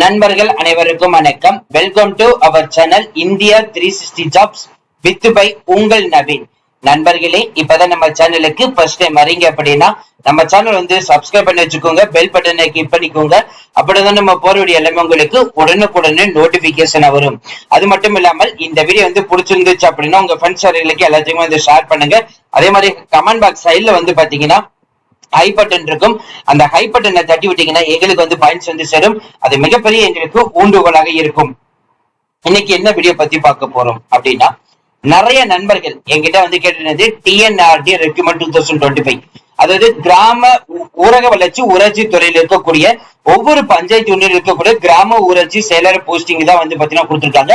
நண்பர்கள் அனைவருக்கும் வணக்கம். Welcome to our channel India 360 jobs with by உங்கள் நவீன். நண்பர்களே, இப்பதான் நம்ம சேனலுக்கு ஃபர்ஸ்ட் டைம் வரீங்க அப்படின்னா நம்ம சேனல் வந்து சப்ஸ்கிரைப் பண்ணி வச்சுக்கோங்க, பெல் பட்டனை கிளிக் பண்ணிக்கோங்க. அப்படிதான் நம்ம போற வீடியோ எல்லாமே உங்களுக்கு உடனுக்குடனே நோட்டிபிகேஷன் வரும். அது மட்டும் இல்லாமல் இந்த வீடியோ வந்து பிடிச்சிருந்துச்சு அப்படின்னா உங்க ஃப்ரெண்ட்ஸ் சர்க்கிளுக்கு எல்லாத்தையுமே வந்து ஷேர் பண்ணுங்க. அதே மாதிரி கமெண்ட் பாக்ஸ் சைட்ல வந்து பாத்தீங்கன்னா ஹை பட்டன் இருக்கும். அந்த ஹை பட்டனை தட்டி விட்டீங்கன்னா எங்களுக்கு வந்து பாயிண்ட்ஸ் வந்து சேரும். அது மிகப்பெரிய எங்களுக்கு ஊண்டுகோலாக இருக்கும். இன்னைக்கு என்ன வீடியோ பத்தி பார்க்க போறோம் அப்படின்னா, நிறைய நண்பர்கள் என்கிட்ட வந்து கேட்டிருந்தது டிஎன்ஆர்டி ரெக்ரூட்மெண்ட் 2025, அதாவது கிராம ஊரக வளர்ச்சி ஊராட்சி துறையில் இருக்கக்கூடிய ஒவ்வொரு பஞ்சாயத்து யூனியன் இருக்கக்கூடிய கிராம ஊராட்சி செயலர் போஸ்டிங் தான் வந்து பாத்தீங்கன்னா கொடுத்திருக்காங்க.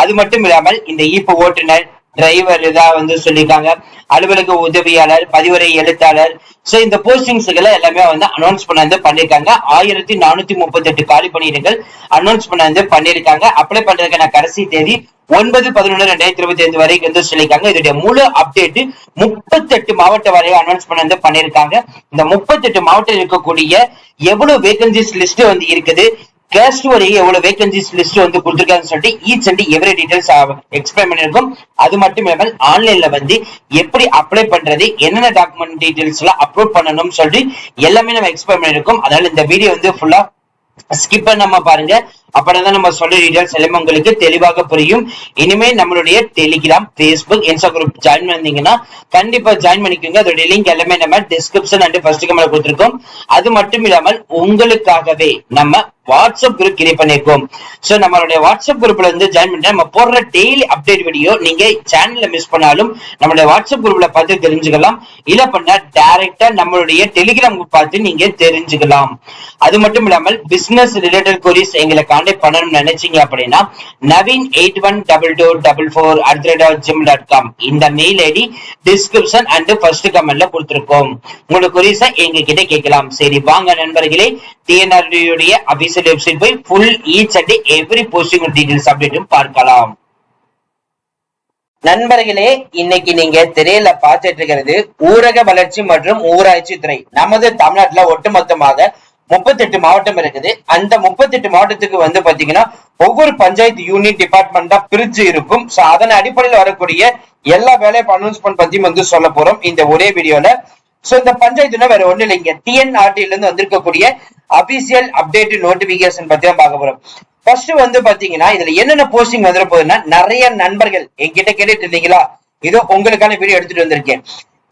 அது மட்டும் இல்லாமல் இந்த ஈப்பு ஓட்டுநர், டிரைவர் இதான் வந்து சொல்லியிருக்காங்க, அலுவலக உதவியாளர், பதிவுரை எழுத்தாளர். சோ இந்த போஸ்டிங்ஸ்களை எல்லாமே வந்து அனௌன்ஸ் பண்ண பண்ணிருக்காங்க. 1438 காலி பணியிடங்கள் அனௌன்ஸ் பண்ண பண்ணிருக்காங்க. அப்ளை பண்றதுக்கான கடைசி தேதி 9/11/2025 வரைக்கும் வந்து சொல்லியிருக்காங்க. இதோட முழு அப்டேட் 38 மாவட்ட வரை அனௌன்ஸ் பண்ண பண்ணிருக்காங்க. இந்த 38 மாவட்டம் இருக்கக்கூடிய எவ்வளவு வேகன்சிஸ் லிஸ்ட் வந்து இருக்குது, கேஸ்ட் வரையும் எவ்வளவு வேகன்சிஸ் லிஸ்ட் வந்து கொடுத்திருக்காங்கன்னு சொல்லிட்டு each and every details explain பண்ணிருக்கோம். அது மட்டும் இல்லாமல் ஆன்லைன்ல வந்து எப்படி அப்ளை பண்றது, என்னென்ன டாக்குமெண்ட் டீடைல்ஸ் எல்லாம் அப்லோட் பண்ணணும்னு சொல்லிட்டு எல்லாமே நம்ம எக்ஸ்பிளைன் பண்ணிருக்கோம். அதனால இந்த வீடியோ வந்து ஃபுல்லா ஸ்கிப் பண்ணாம பாருங்க. அப்பதான் நம்ம சொல்ற டீடைல்ஸ் எல்லாமே உங்களுக்கு தெளிவாக புரியும். இனிமே நம்மளுடைய Telegram, Facebook, Insta group join பண்ணீங்கன்னா கண்டிப்பா ஜாயின் பண்ணிக்கோங்க. அதோட லிங்க் எல்லாமே நம்ம டிஸ்கிரிப்ஷன் அண்ட் ஃபர்ஸ்ட் கமெண்ட்ல கொடுத்திருக்கோம். அது மட்டும் இல்லாமல் உங்களுக்காகவே நம்ம வாட்ஸ்அப் குரூப் கிரியேட் பண்ணிருக்கோம். சோ நம்மளுடைய வாட்ஸ்அப் குரூப்ல வந்து ஜாயின் பண்ணி நம்ம போடுற டெய்லி அப்டேட் வீடியோ நீங்க சேனல்ல மிஸ் பண்ணாலும் நம்மளுடைய வாட்ஸ்அப் குரூப்ல பார்த்து தெரிஞ்சுக்கலாம். இல்ல பண்ணா டைரக்டா நம்மளுடைய டெலிகிராம் குரூப் பார்த்து நீங்க தெரிஞ்சுக்கலாம். அது மட்டும் இல்லாமல் பிசினஸ் ரிலேட்டட் queries எங்களை கான்டாக்ட் பண்ணணும்னு நினைச்சீங்க அப்படின்னா naveen812244@gmail.com இந்த mail ID description and first கமெண்ட்ல கொடுத்திருக்கோம். உங்களோட queries எங்க கிட்ட கேட்கலாம். சரி வாங்க நண்பர்களே, டிஎன்ஆர்டி உடைய அபிஷியல் வெப்சைட் போய் full each and every posting details அப்டேட்டும் பார்க்கலாம். நண்பர்களே, இன்னைக்கு நீங்க திரையில பார்த்துட்டு இருக்கிறது ஊரக வளர்ச்சி மற்றும் ஊராட்சி துறை. நமது தமிழ்நாட்டுல ஒட்டுமொத்தமாக 38 மாவட்டம் இருக்குது. அந்த 38 மாவட்டத்துக்கு வந்து பாத்தீங்கன்னா ஒவ்வொரு பஞ்சாயத்து யூனியன் டிபார்ட்மெண்டா பிரிச்சு இருக்கும். சோ அதன் அடிப்படையில் வரக்கூடிய எல்லா வேலையை அனௌன்ஸ்மெண்ட் பத்தியும் வந்து சொல்ல போறோம் இந்த ஒரே வீடியோல. சோ இந்த பஞ்சாயத்துனா வேற ஒண்ணு இல்லைங்க, டிஎன்ஆர்டில இருந்து வந்திருக்கக்கூடிய அபிஷியல் அப்டேட் நோட்டிபிகேஷன் பத்தி தான் பார்க்க போறோம். ஃபர்ஸ்ட் வந்து பாத்தீங்கன்னா இதுல என்னென்ன போஸ்டிங் வந்துட போகுதுன்னா, நிறைய நண்பர்கள் என்கிட்ட கேட்டுட்டு இருந்தீங்களா, இதோ உங்களுக்கான வீடியோ எடுத்துட்டு வந்திருக்கேன்.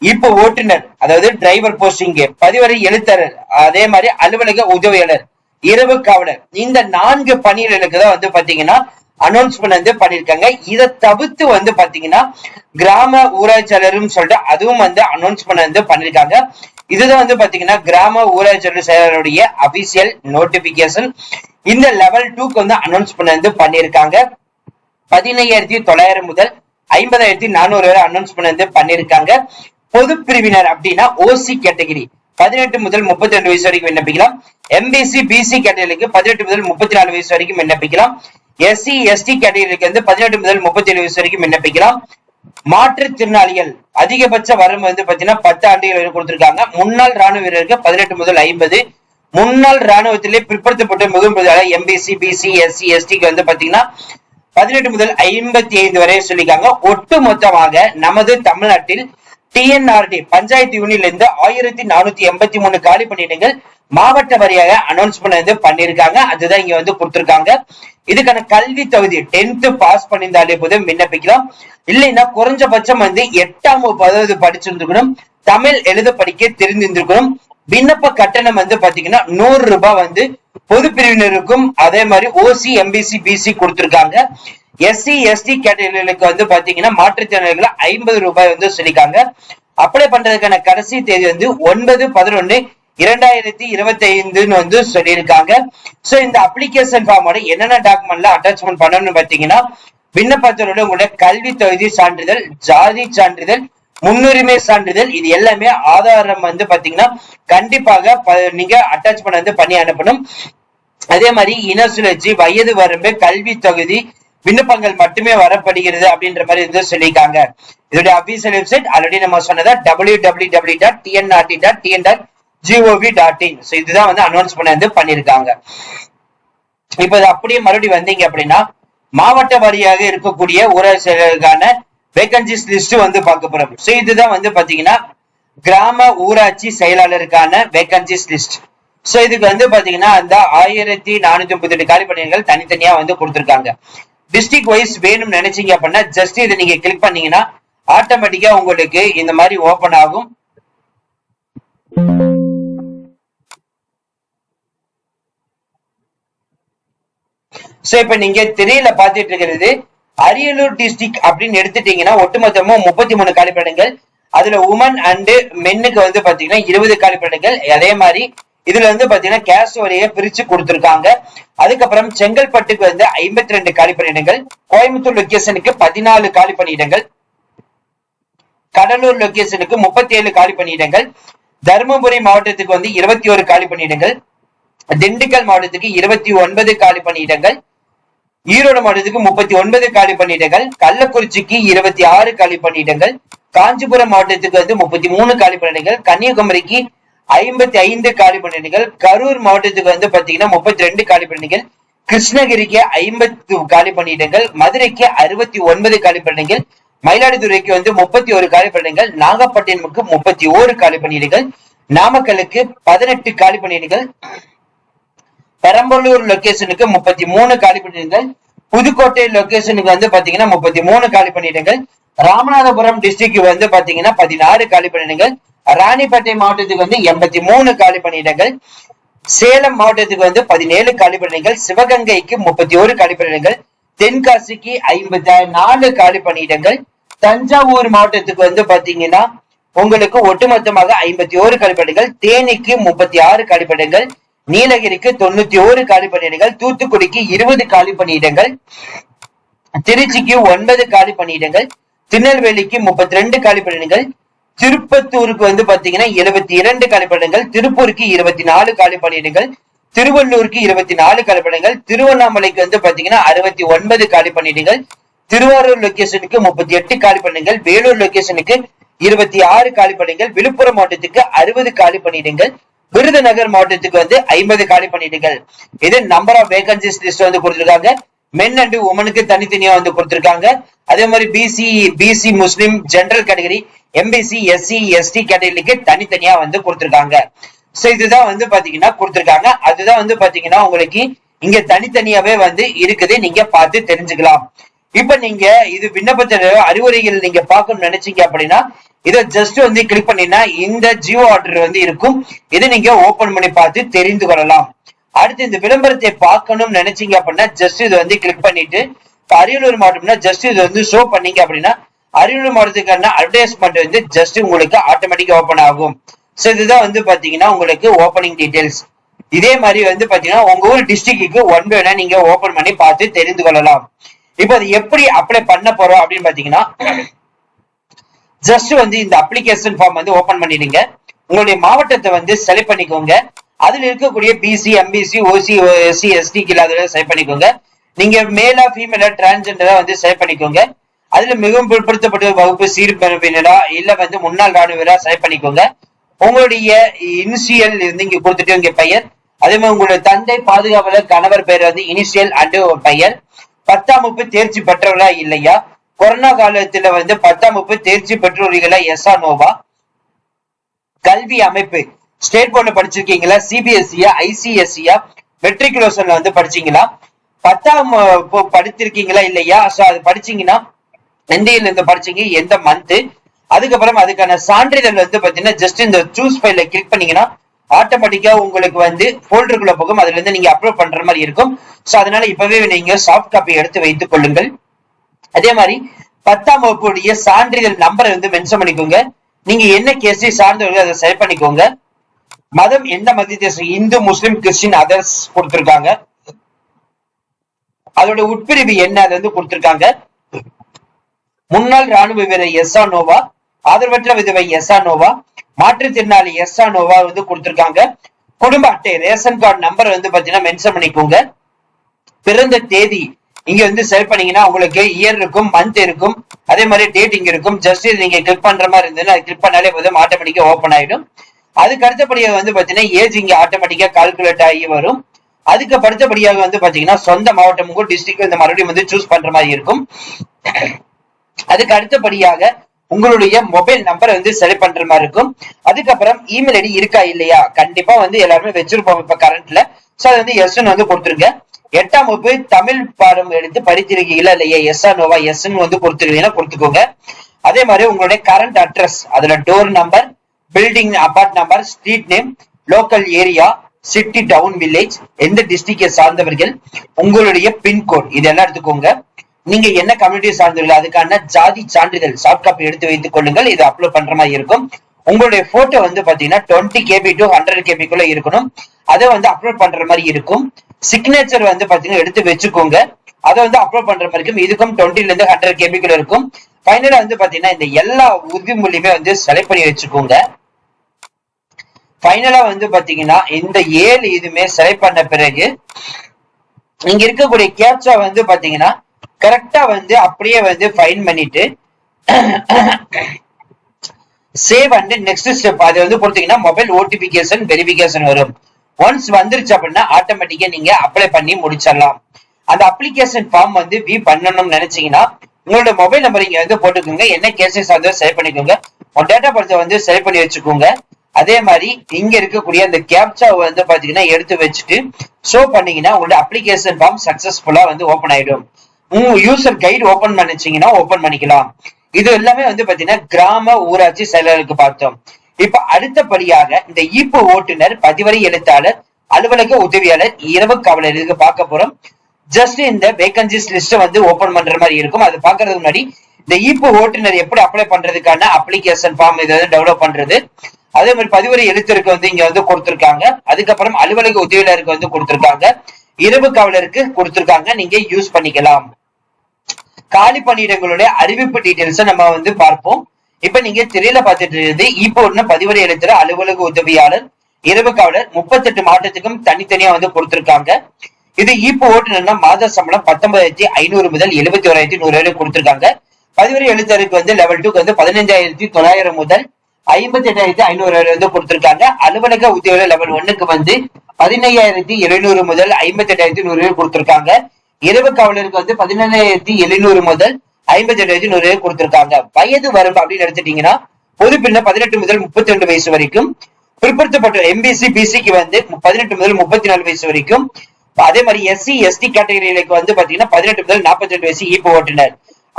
இப்போ ஓட்டுநர், அதாவது டிரைவர் போஸ்டிங், பதிவரை எழுத்தர், அதே மாதிரி அலுவலக உதவியாளர், இரவு காவலர், இந்த 4 பணியிடங்களுக்கு தான் வந்து பாத்தீங்கன்னா அனௌன்ஸ் பண்ண பண்ணிருக்காங்க. இதை தவிர்த்து வந்து பாத்தீங்கன்னா கிராம ஊராட்சியாளரும் சொல்லிட்டு அதுவும் வந்து அனௌன்ஸ் பண்ண பண்ணிருக்காங்க. இதுதான் வந்து பாத்தீங்கன்னா கிராம ஊராட்சியாளர் செயலருடைய அபிஷியல் நோட்டிபிகேஷன். இந்த லெவல் 2க்கு வந்து அனௌன்ஸ் பண்ண பண்ணிருக்காங்க. 15,900 முதல் 50,400 வரை அனௌன்ஸ் பண்ண பண்ணிருக்காங்க. பொது பிரிவினர் அப்படின்னா ஓசி கேட்டகரி 18 முதல் 32 வயசு வரைக்கும் விண்ணப்பிக்கலாம். எம்பிசி பிசி கேட்டகரிக்கு 18 முதல் 34 வயசு வரைக்கும் விண்ணப்பிக்கலாம். எஸ்சி எஸ்டி கேட்டகரிக்கு வந்து 18 முதல் 37 வயசு வரைக்கும் விண்ணப்பிக்கலாம். மாற்றுத்திறனாளிகள் அதிகபட்ச வரம்பு வந்து பாத்தீங்கன்னா 10 ஆண்டுகள் கொடுத்திருக்காங்க. முன்னாள் ராணுவ வீரருக்கு 18 முதல் 50, முன்னாள் ராணுவத்திலே பிற்படுத்தப்பட்ட மிகவும் எம்பிசி பிசி எஸ்சி எஸ்டிக்கு வந்து பாத்தீங்கன்னா 18 முதல் 55 வரை சொல்லியிருக்காங்க. ஒட்டு மொத்தமாக நமது தமிழ்நாட்டில் டிஎன்ஆர்டி பஞ்சாயத்து யூனியன்ல இருந்து 1483 காலி பணியிடங்கள் மாவட்ட வாரியாக அனௌன்ஸ் பண்ண பண்ணிருக்காங்க. அதுதான் இங்க வந்து கொடுத்திருக்காங்க. இதுக்கான கல்வி தகுதி 10th பாஸ் பண்ணியிருந்தாலே போதும் விண்ணப்பிக்கலாம். இல்லைன்னா குறைஞ்சபட்சம் வந்து 8ஆம் வகுப்பு படிச்சிருந்துக்கணும், தமிழ் எழுத படிக்க தெரிந்திருந்திருக்கணும். விண்ணப்ப கட்டணம் வந்து பாத்தீங்கன்னா 100 ரூபாய் வந்து பொது பிரிவினருக்கும் அதே மாதிரி ஓசி எம்பிசி பிசி கொடுத்திருக்காங்க. எஸ்சி எஸ்டி கேட்டகரிகளுக்கு வந்து பாத்தீங்கன்னா மாற்றுத்திறனாளிகள் 50 ரூபாய் வந்து சொல்லிருக்காங்க. அப்ளை பண்றதுக்கான கடைசி தேதி வந்து 9/11/2025 வந்து சொல்லியிருக்காங்க. சோ இந்த அப்ளிகேஷன் ஃபார்மோட என்னென்ன டாக்குமெண்ட்ல அட்டாச்மெண்ட் பண்ணணும்னு பாத்தீங்கன்னா, விண்ணப்பத்தோட உங்களுடைய கல்வி தகுதி சான்றிதழ், ஜாதி சான்றிதழ், முன்னுரிமை சான்றிதழ், இது எல்லாமே ஆதாரம் வந்து பாத்தீங்கன்னா கண்டிப்பாக நீங்க அட்டாச் பண்ணி அனுப்பணும். அதே மாதிரி இன சுழற்சி, வயது வரம்பு, கல்வி தகுதி விண்ணப்பங்கள் மட்டுமே வரப்படுகிறது அப்படின்ற மாதிரி வந்து சொல்லியிருக்காங்க. இதோட அபிஷியல் வெப்சைட் ஆல்ரெடி நம்ம சொன்னதா www.tnrt.tn.gov.in. இதுதான் வந்து அனௌன்ஸ் பண்ணிருக்காங்க. இப்ப இது அப்படியே மறுபடியும் வந்தீங்க அப்படின்னா மாவட்ட வாரியாக இருக்கக்கூடிய ஊராட்சி செயலருக்கான வேகன்சிஸ் லிஸ்ட் வந்து பார்க்க போறோம். சோ இதுதான் வந்து பாத்தீங்கன்னா கிராம ஊராட்சி செயலாளருக்கான வேகன்சிஸ் லிஸ்ட். சோ இதுக்கு வந்து பாத்தீங்கன்னா அந்த 1438 காலி பணியிடங்கள் தனித்தனியா வந்து கொடுத்திருக்காங்க. டிஸ்ட்ரிக்ட் வைஸ் வேணும்னு நினைச்சீங்க அப்படின்னா ஜஸ்ட் இதை நீங்க கிளிக் பண்ணீங்கன்னா ஆட்டோமேட்டிக்கா உங்களுக்கு இந்த மாதிரி ஓபன் ஆகும். சோ இப்ப நீங்க திரையில பாத்துட்டு இருக்கிறது அரியலூர் டிஸ்ட்ரிக்ட் அப்படின்னு எடுத்துட்டீங்கன்னா ஒட்டுமொத்தமும் 33 காலிப்படங்கள். அதுல உமன் அண்ட் மென்னுக்கு வந்து பாத்தீங்கன்னா 20 காலிப்படங்கள். அதே மாதிரி இதுல வந்து பாத்தீங்கன்னா கேஸ்ட் வரைய பிரிச்சு கொடுத்திருக்காங்க. அதுக்கப்புறம் செங்கல்பட்டுக்கு வந்து 52 காலி பணியிடங்கள், கோயம்புத்தூர் லொகேஷனுக்கு 14 காலி பணியிடங்கள், கடலூர் லொகேஷனுக்கு 37 காலி பணியிடங்கள், தருமபுரி மாவட்டத்துக்கு வந்து 21 காலி பணியிடங்கள், திண்டுக்கல் மாவட்டத்துக்கு 29 காலி பணியிடங்கள், ஈரோடு மாவட்டத்துக்கு 39 காலி பணியிடங்கள், கள்ளக்குறிச்சிக்கு 26 காலி பணியிடங்கள், காஞ்சிபுரம் மாவட்டத்துக்கு வந்து 33 காலி பணியிடங்கள், கன்னியாகுமரிக்கு 55 காலி பணியிடங்கள், கரூர் மாவட்டத்துக்கு வந்து பாத்தீங்கன்னா 32 காலி பணியிடங்கள், கிருஷ்ணகிரிக்கு 50 காலி பணியிடங்கள், மதுரைக்கு 69 காலி பணியிடங்கள், மயிலாடுதுறைக்கு வந்து 31 காலி பணியிடங்கள், நாகப்பட்டினமுக்கு 31 காலி பணியிடங்கள், நாமக்கலுக்கு 18 காலி பணியிடங்கள், பெரம்பலூர் லொகேஷனுக்கு 33 காலி பணியிடங்கள், புதுக்கோட்டை லொகேஷனுக்கு வந்து பாத்தீங்கன்னா 33 காலி பணியிடங்கள், ராமநாதபுரம் டிஸ்ட்ரிக்ட் வந்து பாத்தீங்கன்னா 16 காலி பணியிடங்கள், ராணிப்பேட்டை மாவட்டத்துக்கு வந்து 83 காலி பணியிடங்கள், சேலம் மாவட்டத்துக்கு வந்து 17 காலி பணியிடங்கள், சிவகங்கைக்கு 31 காலி பணியிடங்கள், தென்காசிக்கு 54 காலி பணியிடங்கள், தஞ்சாவூர் மாவட்டத்துக்கு வந்து பாத்தீங்கன்னா உங்களுக்கு ஒட்டுமொத்தமாக 51 காலி பணியிடங்கள், தேனிக்கு 36 காலி பணியிடங்கள், நீலகிரிக்கு 91 காலி பணியிடங்கள், தூத்துக்குடிக்கு 20 காலி பணியிடங்கள், திருச்சிக்கு 9 காலி பணியிடங்கள், திருநெல்வேலிக்கு 32 காலி பணியிடங்கள், திருப்பத்தூருக்கு வந்து பாத்தீங்கன்னா 72 காலி பணியிடங்கள், திருப்பூருக்கு 24 காலி பணியிடங்கள், திருவள்ளூருக்கு 24 காலி பணியிடங்கள், திருவண்ணாமலைக்கு வந்து பாத்தீங்கன்னா 69 காலி பணியிடங்கள், திருவாரூர் லொகேஷனுக்கு 38 காலி பணியிடங்கள், வேலூர் லொகேஷனுக்கு 26 காலி பணியிடங்கள், விழுப்புரம் மாவட்டத்துக்கு 60 காலி பணியிடங்கள், விருதுநகர் மாவட்டத்துக்கு வந்து 50 காலி பணியிடங்கள். இது நம்பர் ஆஃப் வேகன்சிஸ் லிஸ்ட் வந்து கொடுத்திருக்காங்க. மென் அண்ட் உமனுக்கு தனித்தனியா வந்து கொடுத்திருக்காங்க. அதே மாதிரி BC Muslim general category, MBC SC ST கேட்டகரிக்கு தனித்தனியா வந்து கொடுத்திருக்காங்க. சோ இதுதான் வந்து பாத்தீங்கன்னா கொடுத்திருக்காங்க. அதுதான் வந்து பாத்தீங்கன்னா உங்களுக்கு இங்க தனித்தனியாவே வந்து இருக்குது, நீங்க பார்த்து தெரிஞ்சுக்கலாம். இப்ப நீங்க இது விண்ணப்பத்தோட அறிவுரைகள் நீங்க பார்க்கணும்னு நினைச்சீங்க அப்படின்னா இதை ஜஸ்ட் வந்து கிளிக் பண்ணினா இந்த ஜியோ ஆர்டர் வந்து இருக்கும். இதை நீங்க ஓபன் பண்ணி பார்த்து தெரிந்து கொள்ளலாம். அடுத்து இந்த விளம்பரத்தை பார்க்கணும்னு நினைச்சீங்க அப்படின்னா ஜஸ்ட் இது வந்து கிளிக் பண்ணிட்டு அரியலூர் மாவட்டம்னா ஜஸ்ட் இது வந்து ஷோ பண்ணீங்க அப்படின்னா அரியலூர் மாவட்டத்துக்கான அட்வர்டைஸ்மெண்ட் வந்து ஜஸ்ட் உங்களுக்கு ஆட்டோமேட்டிக்கா ஓபன் ஆகும். சோ இதுதான் வந்து பாத்தீங்கன்னா உங்களுக்கு ஓபனிங் டீடைல்ஸ். இதே மாதிரி வந்து பாத்தீங்கன்னா உங்க ஊர் டிஸ்ட்ரிக்ட்டுக்கு ஒன் பை ஒன்னா நீங்க ஓபன் பண்ணி பார்த்து தெரிந்து கொள்ளலாம். இப்ப அது எப்படி அப்ளை பண்ண போறோம் அப்படின்னு பாத்தீங்கன்னா ஜஸ்ட் வந்து இந்த அப்ளிகேஷன் ஃபார்ம் வந்து ஓபன் பண்ணிடுங்க. உங்களுடைய மாவட்டத்தை வந்து செலக்ட் பண்ணிக்கோங்க. அதுல இருக்கக்கூடிய பிசி எம்பிசி ஓசி எஸ்சி எஸ்டிக்கு இல்லாத செலக்ட் பண்ணிக்கோங்க. நீங்க மேலா ஃபீமேலா டிரான்ஸ்ஜெண்டரா வந்து செலக்ட் பண்ணிக்கோங்க. அதுல மிகவும் பிற்படுத்தப்பட்ட வகுப்பு சீர்பிரிவினரா இல்ல வந்து முன்னாள் ராணுவரா செலக்ட் பண்ணிக்கோங்க. உங்களுடைய இனிஷியல் வந்து இங்க கொடுத்துட்டு உங்க பெயர், அதே மாதிரி உங்களுடைய தந்தை பாதுகாவலர் கணவர் பெயர் வந்து இனிஷியல் அண்ட் பெயர், 10ஆம் வகுப்பு தேர்ச்சி பெற்றவர்களா இல்லையா, கொரோனா காலத்துல வந்து 10ஆம் வகுப்பு தேர்ச்சி பெற்றோர்களா எஸ்ஆ நோவா, கல்வி அமைப்பு ஸ்டேட் போர்ட்ல படிச்சிருக்கீங்களா, சிபிஎஸ்சியா ஐசிஎஸ்சியா மெட்ரிகுலேஷன்ல வந்து படிச்சீங்களா, 10ஆம் படித்திருக்கீங்களா இல்லையா, சோ அது படிச்சீங்கன்னா எந்த இயர்ல இருந்து படிச்சீங்க, எந்த மந்த், அதுக்கப்புறம் அதுக்கான சான்றிதழ் வந்து பாத்தீங்கன்னா ஜஸ்ட் இந்த சூஸ் ஃபைல கிளிக் பண்ணீங்கன்னா ஆட்டோமேட்டிக்கா உங்களுக்கு வந்து போல்டருக்குள்ள போகும். அதுல இருந்து நீங்க அப்லோட் பண்ற மாதிரி இருக்கும். சோ அதனால இப்பவே நீங்க சாஃப்ட் காப்பி எடுத்து வைத்துக் கொள்ளுங்கள். அதே மாதிரி 10ஆம் வகுப்புடைய சான்றிதழ் நம்பரை வந்து மென்ஷன் பண்ணிக்கோங்க. நீங்க என்ன கேஸை சார்ந்தவர்கள் அதை செலக்ட் பண்ணிக்கோங்க. மதம் எந்த மதத்தை, இந்து முஸ்லிம் கிறிஸ்டின் அதர்ஸ் கொடுத்திருக்காங்க. அதோட உட்பிரிவு என்ன அது வந்து கொடுத்திருக்காங்க. முன்னாள் ராணுவ வீரர் எஸ்ஆ நோவா, ஆதரவற்ற விதவை எஸ்ஆ நோவா, மாற்றுத்திறனாளி எஸ்ஆ நோவா வந்து கொடுத்திருக்காங்க. குடும்ப அட்டை ரேஷன் கார்டு நம்பர் வந்து பாத்தீங்கன்னா மென்ஷன் பண்ணிக்கோங்க. பிறந்த தேதி இங்க வந்து செலக்ட் பண்ணீங்கன்னா உங்களுக்கு இயர் இருக்கும், மந்த் இருக்கும், அதே மாதிரி டேட் இங்க இருக்கும். ஜஸ்ட் நீங்க கிளிக் பண்ற மாதிரி இருந்ததுன்னா கிளிக் பண்ணாலே போதும், ஆட்டோமேட்டிக்கா ஓப்பன் ஆயிடும். அதுக்கு அடுத்தபடியாக வந்து பாத்தீங்கன்னா ஏஜ் இங்க ஆட்டோமேட்டிக்கா கால்குலேட் ஆகி வரும். அதுக்கு அடுத்தபடியாக வந்து பாத்தீங்கன்னா சொந்த மாவட்டமும் டிஸ்ட்ரிக்ட் இந்த மறுபடியும் வந்து சூஸ் பண்ற மாதிரி இருக்கும். அதுக்கு அடுத்தபடியாக உங்களுடைய மொபைல் நம்பர் வந்து செலக்ட் பண்ற மாதிரி இருக்கும். அதுக்கப்புறம் இமெயில் ஐடி இருக்கா இல்லையா, கண்டிப்பா வந்து எல்லாருமே வச்சிருப்போம் இப்ப கரண்ட்ல. சோ அது வந்து எஸ்ன்னு வந்து கொடுத்துருங்க. 8ஆம் வகுப்பு தமிழ் பாடம் எடுத்து படித்திருக்கீங்களா இல்லையா, எஸ்ஆ நோவா, எஸ்ன்னு வந்து கொடுத்துருக்கீங்கன்னா கொடுத்துக்கோங்க. அதே மாதிரி உங்களுடைய கரண்ட் அட்ரஸ், அதுல door number, building apart number, street name, local area, city, town, village, எந்த டிஸ்ட்ரிக்டை சார்ந்தவர்கள், உங்களுடைய பின்கோட் இதெல்லாம் எடுத்துக்கோங்க. நீங்க என்ன கம்யூனிட்டி சார்ந்தவர்கள் அதுக்கான ஜாதி சான்றிதழ் சாஃப்ட் காப்பி எடுத்து வைத்துக் கொள்ளுங்கள். இது அப்லோட் பண்ற மாதிரி இருக்கும். உங்களுடைய போட்டோ வந்து பாத்தீங்கன்னா 20 KB to 100 KB இருக்கணும். அதை வந்து அப்லோட் பண்ற மாதிரி இருக்கும். சிக்னேச்சர் வந்து பாத்தீங்கன்னா எடுத்து வச்சுக்கோங்க. அதை வந்து அப்லோட் பண்ற மாதிரி இருக்கும். இதுக்கும் 20 ல இருந்து 100 KB இருக்கும். ஃபைனலா வந்து பாத்தீங்கன்னா இந்த எல்லா உறுதிமொழியுமே வந்து செலக்ட் பண்ணி வச்சுக்கோங்க. ஃபைனலா வந்து பாத்தீங்கன்னா இந்த 7 இதுமே செலக்ட் பண்ண பிறகு இங்க இருக்கக்கூடிய கேப்சா வந்து பாத்தீங்கன்னா கரெக்டா வந்து அப்படியே வந்து ஃபைன் பண்ணிட்டு சேவ் அண்ட் நெக்ஸ்ட் ஸ்டெப் அதை வந்து கொடுத்தீங்கன்னா மொபைல் நோட்டிபிகேஷன் வெரிஃபிகேஷன் வரும். ஒன்ஸ் வந்துருச்சு அப்படின்னா ஆட்டோமேட்டிக்கா நீங்க அப்ளை பண்ணி முடிச்சிடலாம். அந்த அப்ளிகேஷன் ஃபார்ம் வந்து பண்ணணும்னு நினைச்சீங்கன்னா உங்களோட மொபைல் நம்பர் இங்க வந்து போட்டுக்கோங்க. என்ன கேசஸ் அதை செலக்ட் பண்ணிக்கோங்க. உங்க டேட்டா பர்த் வந்து செலக்ட் பண்ணி வச்சுக்கோங்க. அதே மாதிரி இங்க இருக்கக்கூடிய அந்த கேப்சா வந்து பாத்தீங்கன்னா எடுத்து வச்சுட்டு ஷோ பண்ணீங்கன்னா உங்களோட அப்ளிகேஷன் ஃபார்ம் சக்சஸ்ஃபுல்லா வந்து ஓபன் ஆயிடும். உங்க யூசர் கைடு ஓபன் பண்ணிச்சீங்கன்னா ஓபன் பண்ணிக்கலாம். இது எல்லாமே வந்து பாத்தீங்கன்னா கிராம ஊராட்சி செயலருக்கு பார்த்தோம். இப்ப அடுத்தபடியாக இந்த ஈப்பு ஓட்டுநர், பதிவரை எழுத்தாளர், அலுவலக உதவியாளர், இரவு காவலர் இதுக்கு பார்க்க போறோம். ஜஸ்ட் இந்த வேகன்சிஸ் லிஸ்ட் வந்து ஓபன் பண்ற மாதிரி இருக்கும். அது பாக்குறதுக்கு முன்னாடி இந்த ஈப்பு ஓட்டுநர் எப்படி அப்ளை பண்றதுக்கான அப்ளிகேஷன் ஃபார்ம் இதை வந்து டெவலப் பண்றது, அதே மாதிரி பதிவரை எழுத்தருக்கு வந்து இங்க வந்து கொடுத்திருக்காங்க. அதுக்கப்புறம் அலுவலக உதவியாளருக்கு வந்து கொடுத்திருக்காங்க, இரவு காவலருக்கு கொடுத்திருக்காங்க. நீங்க யூஸ் பண்ணிக்கலாம். காலி பணியிடங்களுடைய அறிவிப்பு டீடைல்ஸ் நம்ம வந்து பார்ப்போம். இப்ப நீங்க திரையில பார்த்துட்டு இருக்குது இப்போ ஒண்ணு பதிவரை எழுத்துற அலுவலக உதவியாளர், இரவு காவலர் 38 மாவட்டத்துக்கும் தனித்தனியா வந்து கொடுத்திருக்காங்க. இது இப்போ ஓட்டுநர்னா மாத சம்பளம் 19,500 முதல் 71,100 கொடுத்திருக்காங்க. பதிவரை எழுத்தருக்கு வந்து லெவல் 2 வந்து 15,900 முதல் 58,500 வந்து கொடுத்திருக்காங்க. அலுவலக உதவியாளர் லெவல் 1க்கு வந்து 15,700 முதல் 58,100 கொடுத்திருக்காங்க. இரவு காவலருக்கு வந்து 17,700 முதல் 58,100 கொடுத்திருக்காங்க. வயது வரம்பு அப்படின்னு எடுத்துட்டீங்கன்னா பொது பின்ன 18 முதல் 32 வயசு வரைக்கும், பிற்படுத்தப்பட்ட எம்பிசி பிசிக்கு வந்து 18 முதல் 34 வயசு வரைக்கும், அதே மாதிரி எஸ்சி எஸ்டி கேட்டகரிகளுக்கு வந்து பாத்தீங்கன்னா 18 முதல் 48 வயசு ஈப்பு ஓட்டுநர்.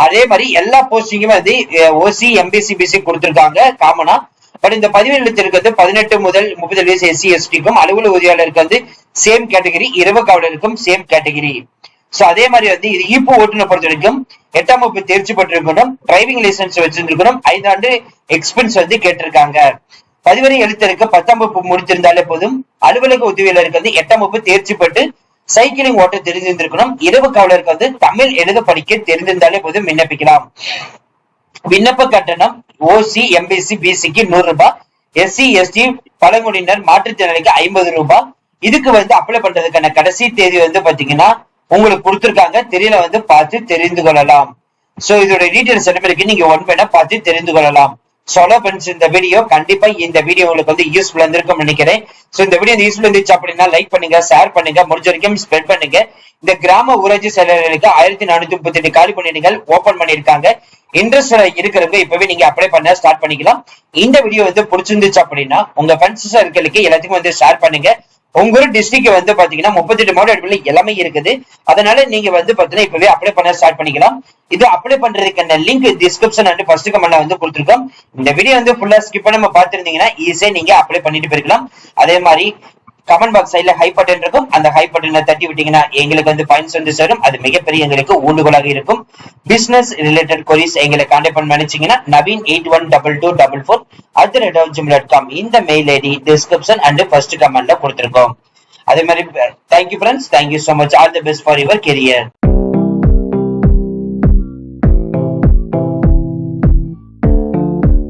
அதே மாதிரி எல்லா போஸ்டிங்குமே வந்து ஓசி எம்பிசி பிசி கொடுத்திருக்காங்க காமனா. பட் இந்த பதிவு எழுத்திற்கு வந்து 18 முதல் 30 வயசு எஸ்சி எஸ்டிக்கும், அலுவலக உதவியாளருக்கு வந்து சேம் கேட்டகரி, இரவு காவலருக்கும் சேம் கேட்டகரி. சோ அதே மாதிரி வந்து இது ஈப்பு ஓட்டுநர் பொறுத்த வரைக்கும் 8ஆம் வகுப்பு தேர்ச்சி பெற்றிருக்கணும், டிரைவிங் லைசன்ஸ் வச்சிருக்கணும், 5 ஆண்டு எக்ஸ்பென்ஸ் வந்து கேட்டிருக்காங்க. பதிவரை எழுத்தருக்கு 10ஆம் வகுப்பு முடித்திருந்தாலே போதும். அலுவலக உதவியாளருக்கு வந்து 8ஆம் வகுப்பு தேர்ச்சி பெற்று சைக்கிளிங் ஓட்ட தெரிந்திருக்கணும். இரவு காவலருக்கு வந்து தமிழ் எழுத படிக்க தெரிந்திருந்தாலே போதும் விண்ணப்பிக்கலாம். விண்ணப்ப கட்டணம் ஓசி எம்பிசி பிசிக்கு 100 ரூபாய், எஸ்சி எஸ்டி பழங்குடியினர் மாற்றுத்திறனாளிக்கு 50 ரூபாய். இதுக்கு வந்து அப்ளை பண்றதுக்கான கடைசி தேதி வந்து பாத்தீங்கன்னா உங்களுக்கு கொடுத்திருக்காங்க. தெரியல வந்து பார்த்து தெரிந்து கொள்ளலாம். சோ இதோட டீடைல்ஸ் எல்லாமே இருக்கு, நீங்க ஒன் பை பார்த்து தெரிந்து கொள்ளலாம். சோலோ ஃப்ரெண்ட்ஸ், இந்த வீடியோ கண்டிப்பா இந்த வீடியோ உங்களுக்கு வந்து யூஸ்ஃபுல்லா இருந்திருக்கும் நினைக்கிறேன். சோ இந்த வீடியோ யூஸ்ஃபுல் இருந்துச்சு அப்படின்னா லைக் பண்ணுங்க, ஷேர் பண்ணுங்க, முடிஞ்ச வரைக்கும் ஸ்ப்ரெட் பண்ணுங்க. இந்த கிராம ஊராட்சி செயலர்களுக்கு 1438 காலி பணியிடங்கள் ஓபன் பண்ணிருக்காங்க. இன்ட்ரெஸ்ட் இருக்கிறவங்க இப்பவே நீங்க அப்ளை பண்ண ஸ்டார்ட் பண்ணிக்கலாம். இந்த வீடியோ வந்து பிடிச்சிருந்துச்சு அப்படின்னா உங்க ஃப்ரெண்ட்ஸ் சர்க்கிளுக்கு எல்லாத்துக்கும் வந்து ஷேர் பண்ணுங்க. உங்க ஒரு டிஸ்ட்ரிக்ட் வந்து பாத்தீங்கன்னா 38 மாவட்டங்கள் எல்லாமே இருக்குது. அதனால நீங்க வந்து பாத்தீங்கன்னா இப்பவே அப்ளை பண்ண ஸ்டார்ட் பண்ணிக்கலாம். இது அப்ளை பண்றதுக்கான லிங்க் டிஸ்கிரிப்ஷன் அண்ட் ஃபர்ஸ்ட் கமெண்ட்ல வந்து கொடுத்திருக்கோம். இந்த வீடியோ வந்து ஃபுல்லா ஸ்கிப் பண்ணாம பாத்துருந்தீங்கன்னா ஈஸியா நீங்க அப்ளை பண்ணிட்டு போயிருக்கலாம். அதே மாதிரி கமெண்ட் பாக்ஸ் சைடுல ஹை பட்டன் இருக்கும். அந்த ஹை பட்டனை தட்டி விட்டீங்கன்னா எங்களுக்கு வந்து பாயிண்ட்ஸ் வந்து சேரும். அது மிகப்பெரிய எங்களுக்கு ஊண்டுகோலாக இருக்கும். பிசினஸ் ரிலேட்டட் கொரிஸ் எங்களை கான்டாக்ட் பண்ண நினைச்சீங்கன்னா naveen812244@gmail.com இந்த mail ID description and first கமெண்ட்ல கொடுத்திருக்கோம். அதே மாதிரி thank you friends, thank you so much. All the best for your career.